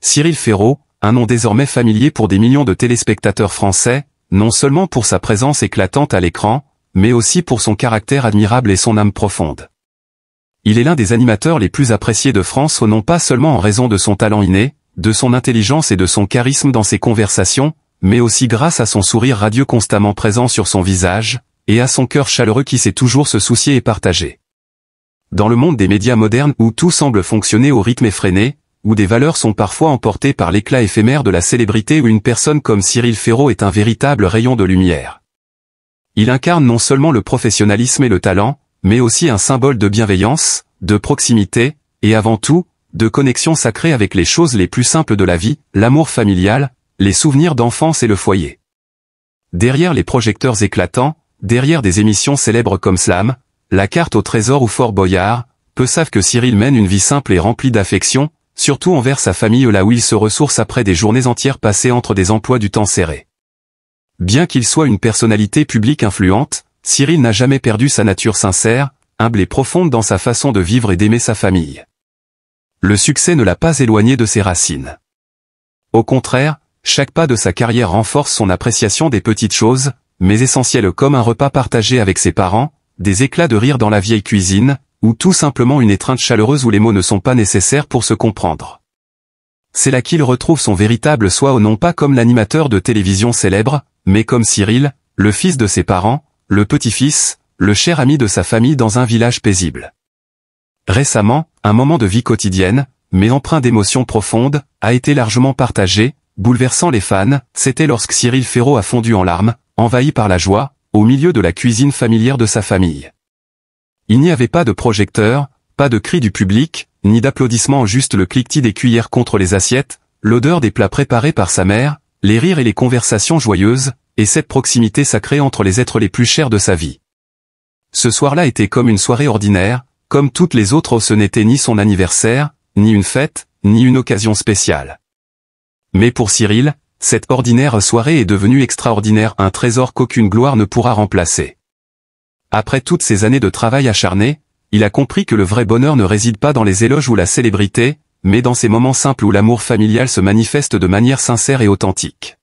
Cyril Ferraud, un nom désormais familier pour des millions de téléspectateurs français, non seulement pour sa présence éclatante à l'écran, mais aussi pour son caractère admirable et son âme profonde. Il est l'un des animateurs les plus appréciés de France, non pas seulement en raison de son talent inné, de son intelligence et de son charisme dans ses conversations, mais aussi grâce à son sourire radieux constamment présent sur son visage, et à son cœur chaleureux qui sait toujours se soucier et partager. Dans le monde des médias modernes où tout semble fonctionner au rythme effréné, où des valeurs sont parfois emportées par l'éclat éphémère de la célébrité, où une personne comme Cyril Ferraud est un véritable rayon de lumière. Il incarne non seulement le professionnalisme et le talent, mais aussi un symbole de bienveillance, de proximité, et avant tout, de connexion sacrée avec les choses les plus simples de la vie, l'amour familial, les souvenirs d'enfance et le foyer. Derrière les projecteurs éclatants, derrière des émissions célèbres comme Slam, La Carte au Trésor ou Fort Boyard, peu savent que Cyril mène une vie simple et remplie d'affection, surtout envers sa famille là où il se ressource après des journées entières passées entre des emplois du temps serrés. Bien qu'il soit une personnalité publique influente, Cyril n'a jamais perdu sa nature sincère, humble et profonde dans sa façon de vivre et d'aimer sa famille. Le succès ne l'a pas éloigné de ses racines. Au contraire, chaque pas de sa carrière renforce son appréciation des petites choses, mais essentielles comme un repas partagé avec ses parents, des éclats de rire dans la vieille cuisine, ou tout simplement une étreinte chaleureuse où les mots ne sont pas nécessaires pour se comprendre. C'est là qu'il retrouve son véritable soi, non pas comme l'animateur de télévision célèbre, mais comme Cyril, le fils de ses parents, le petit-fils, le cher ami de sa famille dans un village paisible. Récemment, un moment de vie quotidienne, mais empreint d'émotions profondes, a été largement partagé, bouleversant les fans. C'était lorsque Cyril Ferraud a fondu en larmes, envahi par la joie, au milieu de la cuisine familière de sa famille. Il n'y avait pas de projecteur, pas de cris du public, ni d'applaudissements, juste le cliquetis des cuillères contre les assiettes, l'odeur des plats préparés par sa mère, les rires et les conversations joyeuses, et cette proximité sacrée entre les êtres les plus chers de sa vie. Ce soir-là était comme une soirée ordinaire, comme toutes les autres. Ce n'était ni son anniversaire, ni une fête, ni une occasion spéciale. Mais pour Cyril, cette ordinaire soirée est devenue extraordinaire, un trésor qu'aucune gloire ne pourra remplacer. Après toutes ces années de travail acharné, il a compris que le vrai bonheur ne réside pas dans les éloges ou la célébrité, mais dans ces moments simples où l'amour familial se manifeste de manière sincère et authentique.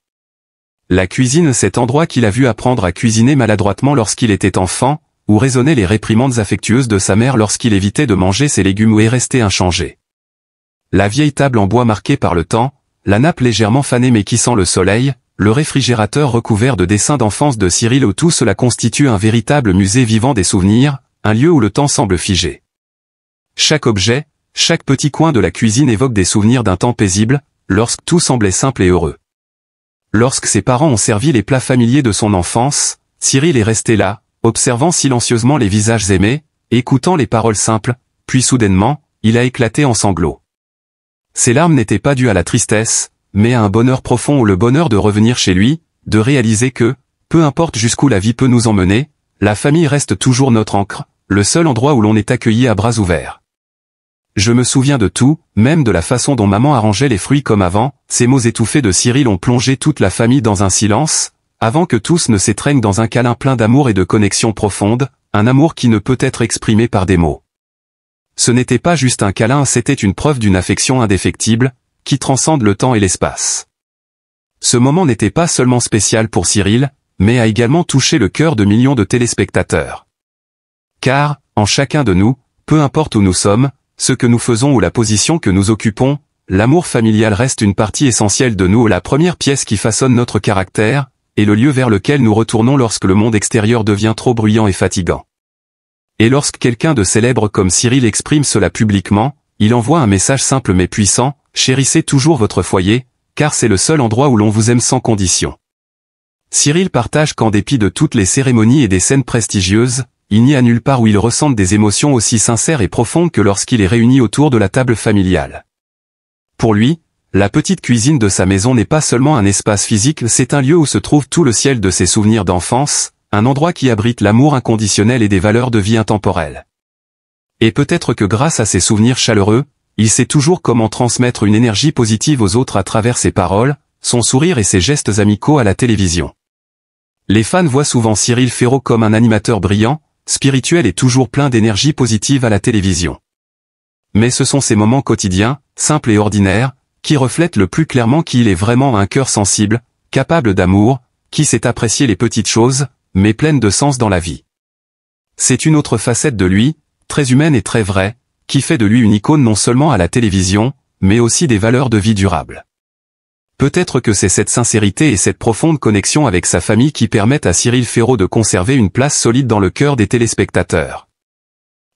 La cuisine, cet endroit qu'il a vu apprendre à cuisiner maladroitement lorsqu'il était enfant, où résonnaient les réprimandes affectueuses de sa mère lorsqu'il évitait de manger ses légumes ou est resté inchangé. La vieille table en bois marquée par le temps, la nappe légèrement fanée mais qui sent le soleil, le réfrigérateur recouvert de dessins d'enfance de Cyril, où tout cela constitue un véritable musée vivant des souvenirs, un lieu où le temps semble figé. Chaque objet, chaque petit coin de la cuisine évoque des souvenirs d'un temps paisible, lorsque tout semblait simple et heureux. Lorsque ses parents ont servi les plats familiers de son enfance, Cyril est resté là, observant silencieusement les visages aimés, écoutant les paroles simples, puis soudainement, il a éclaté en sanglots. Ses larmes n'étaient pas dues à la tristesse, mais à un bonheur profond, ou le bonheur de revenir chez lui, de réaliser que, peu importe jusqu'où la vie peut nous emmener, la famille reste toujours notre ancre, le seul endroit où l'on est accueilli à bras ouverts. Je me souviens de tout, même de la façon dont maman arrangeait les fruits comme avant. Ces mots étouffés de Cyril ont plongé toute la famille dans un silence, avant que tous ne s'étreignent dans un câlin plein d'amour et de connexion profonde, un amour qui ne peut être exprimé par des mots. Ce n'était pas juste un câlin, c'était une preuve d'une affection indéfectible, qui transcende le temps et l'espace. Ce moment n'était pas seulement spécial pour Cyril, mais a également touché le cœur de millions de téléspectateurs. Car, en chacun de nous, peu importe où nous sommes, ce que nous faisons ou la position que nous occupons, l'amour familial reste une partie essentielle de nous, la première pièce qui façonne notre caractère, et le lieu vers lequel nous retournons lorsque le monde extérieur devient trop bruyant et fatigant. Et lorsque quelqu'un de célèbre comme Cyril exprime cela publiquement, il envoie un message simple mais puissant: chérissez toujours votre foyer, car c'est le seul endroit où l'on vous aime sans condition. Cyril partage qu'en dépit de toutes les cérémonies et des scènes prestigieuses, il n'y a nulle part où il ressente des émotions aussi sincères et profondes que lorsqu'il est réuni autour de la table familiale. Pour lui, la petite cuisine de sa maison n'est pas seulement un espace physique, c'est un lieu où se trouve tout le ciel de ses souvenirs d'enfance, un endroit qui abrite l'amour inconditionnel et des valeurs de vie intemporelles. Et peut-être que grâce à ses souvenirs chaleureux, il sait toujours comment transmettre une énergie positive aux autres à travers ses paroles, son sourire et ses gestes amicaux à la télévision. Les fans voient souvent Cyril Ferraud comme un animateur brillant, spirituel et toujours plein d'énergie positive à la télévision. Mais ce sont ces moments quotidiens, simples et ordinaires, qui reflète le plus clairement qu'il est vraiment un cœur sensible, capable d'amour, qui sait apprécier les petites choses, mais pleine de sens dans la vie. C'est une autre facette de lui, très humaine et très vraie, qui fait de lui une icône non seulement à la télévision, mais aussi des valeurs de vie durables. Peut-être que c'est cette sincérité et cette profonde connexion avec sa famille qui permettent à Cyril Ferraud de conserver une place solide dans le cœur des téléspectateurs.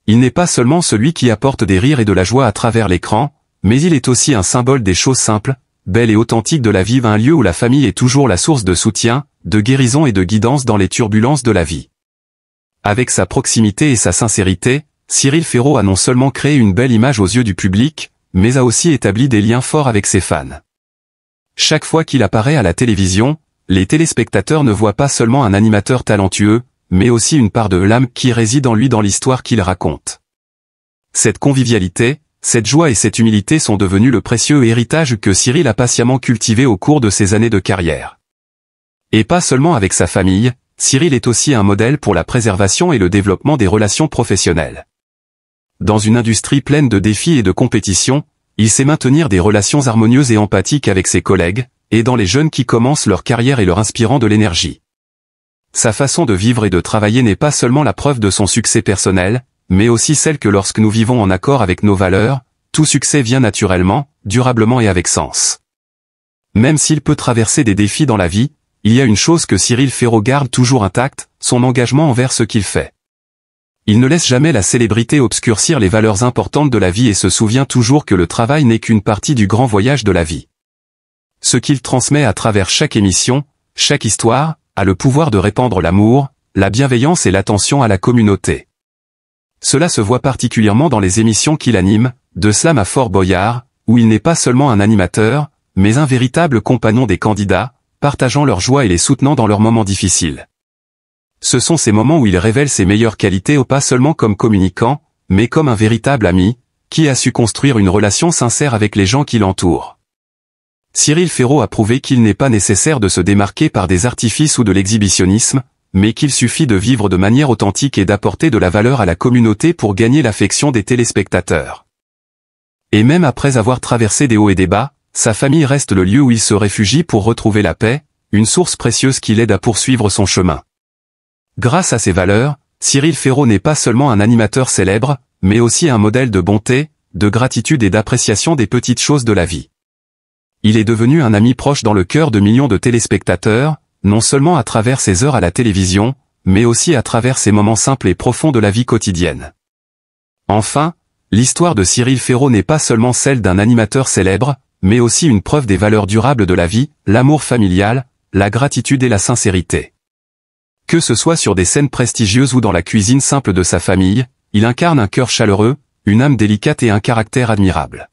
Il n'est pas seulement celui qui apporte des rires et de la joie à travers l'écran, mais il est aussi un symbole des choses simples, belles et authentiques de la vie, un lieu où la famille est toujours la source de soutien, de guérison et de guidance dans les turbulences de la vie. Avec sa proximité et sa sincérité, Cyril Ferraud a non seulement créé une belle image aux yeux du public, mais a aussi établi des liens forts avec ses fans. Chaque fois qu'il apparaît à la télévision, les téléspectateurs ne voient pas seulement un animateur talentueux, mais aussi une part de l'âme qui réside en lui dans l'histoire qu'il raconte. Cette convivialité, cette joie et cette humilité sont devenus le précieux héritage que Cyril a patiemment cultivé au cours de ses années de carrière. Et pas seulement avec sa famille, Cyril est aussi un modèle pour la préservation et le développement des relations professionnelles. Dans une industrie pleine de défis et de compétition, il sait maintenir des relations harmonieuses et empathiques avec ses collègues, aidant les jeunes qui commencent leur carrière et leur inspirant de l'énergie. Sa façon de vivre et de travailler n'est pas seulement la preuve de son succès personnel, mais aussi celle que lorsque nous vivons en accord avec nos valeurs, tout succès vient naturellement, durablement et avec sens. Même s'il peut traverser des défis dans la vie, il y a une chose que Cyril Ferraud garde toujours intacte, son engagement envers ce qu'il fait. Il ne laisse jamais la célébrité obscurcir les valeurs importantes de la vie et se souvient toujours que le travail n'est qu'une partie du grand voyage de la vie. Ce qu'il transmet à travers chaque émission, chaque histoire, a le pouvoir de répandre l'amour, la bienveillance et l'attention à la communauté. Cela se voit particulièrement dans les émissions qu'il anime, de Slam à Fort Boyard, où il n'est pas seulement un animateur, mais un véritable compagnon des candidats, partageant leur joie et les soutenant dans leurs moments difficiles. Ce sont ces moments où il révèle ses meilleures qualités pas seulement comme communicant, mais comme un véritable ami, qui a su construire une relation sincère avec les gens qui l'entourent. Cyril Ferraud a prouvé qu'il n'est pas nécessaire de se démarquer par des artifices ou de l'exhibitionnisme, mais qu'il suffit de vivre de manière authentique et d'apporter de la valeur à la communauté pour gagner l'affection des téléspectateurs. Et même après avoir traversé des hauts et des bas, sa famille reste le lieu où il se réfugie pour retrouver la paix, une source précieuse qui l'aide à poursuivre son chemin. Grâce à ses valeurs, Cyril Ferraud n'est pas seulement un animateur célèbre, mais aussi un modèle de bonté, de gratitude et d'appréciation des petites choses de la vie. Il est devenu un ami proche dans le cœur de millions de téléspectateurs, non seulement à travers ses heures à la télévision, mais aussi à travers ses moments simples et profonds de la vie quotidienne. Enfin, l'histoire de Cyril Ferraud n'est pas seulement celle d'un animateur célèbre, mais aussi une preuve des valeurs durables de la vie, l'amour familial, la gratitude et la sincérité. Que ce soit sur des scènes prestigieuses ou dans la cuisine simple de sa famille, il incarne un cœur chaleureux, une âme délicate et un caractère admirable.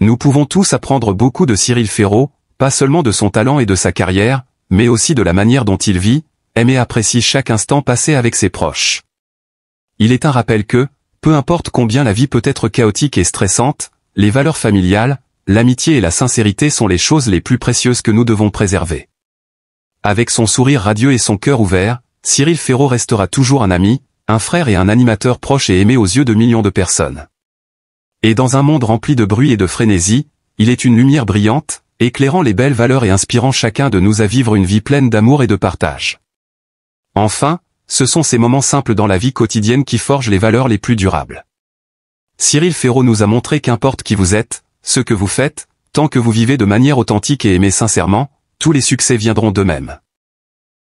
Nous pouvons tous apprendre beaucoup de Cyril Ferraud, pas seulement de son talent et de sa carrière, mais aussi de la manière dont il vit, aime et apprécie chaque instant passé avec ses proches. Il est un rappel que, peu importe combien la vie peut être chaotique et stressante, les valeurs familiales, l'amitié et la sincérité sont les choses les plus précieuses que nous devons préserver. Avec son sourire radieux et son cœur ouvert, Cyril Ferraud restera toujours un ami, un frère et un animateur proche et aimé aux yeux de millions de personnes. Et dans un monde rempli de bruit et de frénésie, il est une lumière brillante, éclairant les belles valeurs et inspirant chacun de nous à vivre une vie pleine d'amour et de partage. Enfin, ce sont ces moments simples dans la vie quotidienne qui forgent les valeurs les plus durables. Cyril Ferraud nous a montré qu'importe qui vous êtes, ce que vous faites, tant que vous vivez de manière authentique et aimez sincèrement, tous les succès viendront d'eux-mêmes.